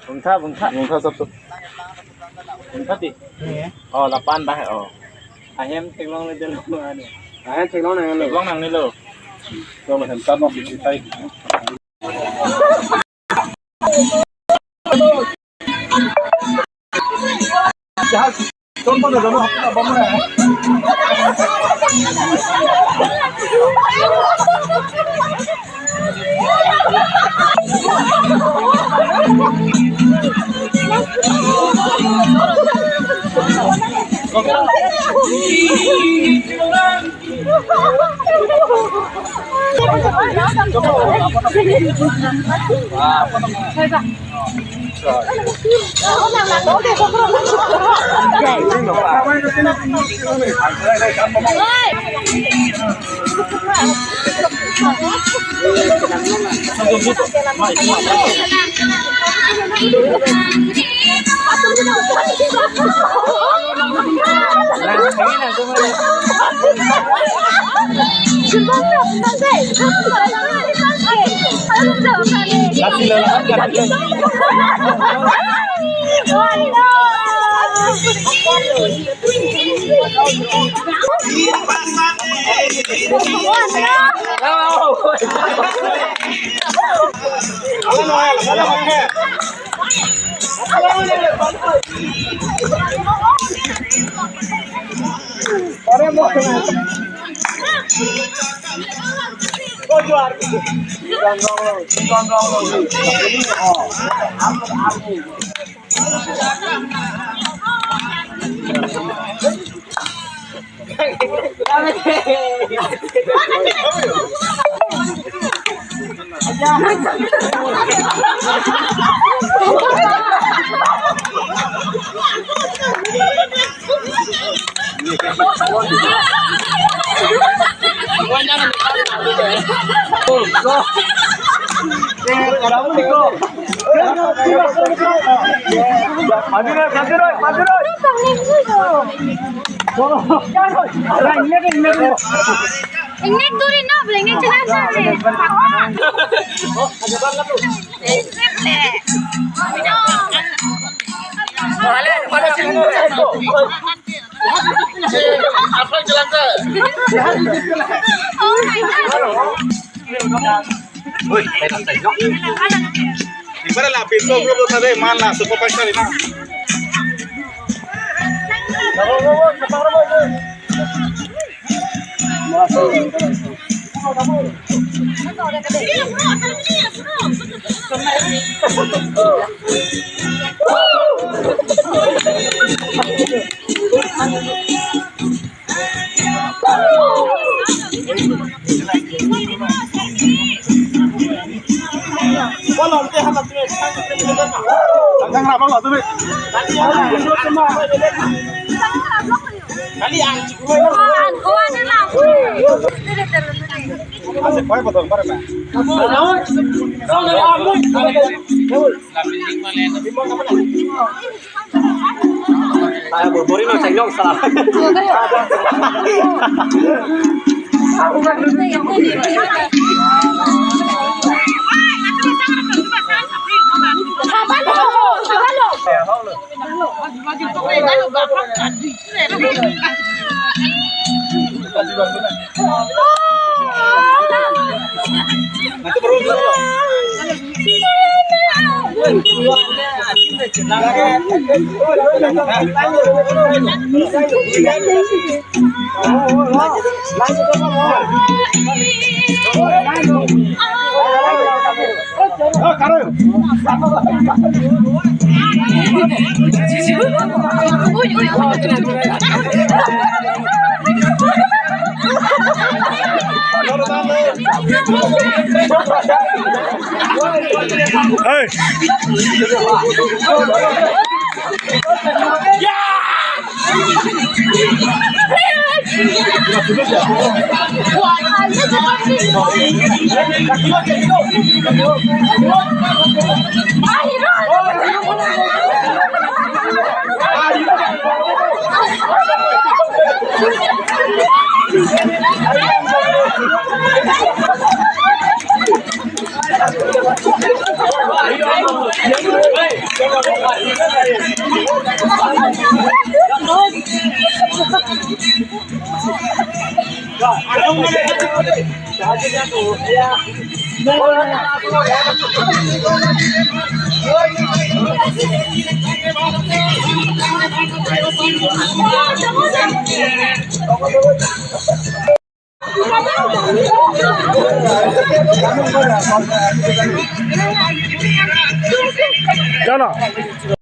bungka satu. Bungka ti. Oh, 8 dah. Oh. Ahem teglong le delo ane. Ahem teglong nang lo. Teglong nang ni lo. Lo macam sama sisi tai. Jahat. Contoh dah dulu apa bamra. Ingin turin no, boleh ingin celana ni. Apa celana? Oh my god. Oi, di mana lah pintu belum ada mana suka pasar ini. Hey! জানো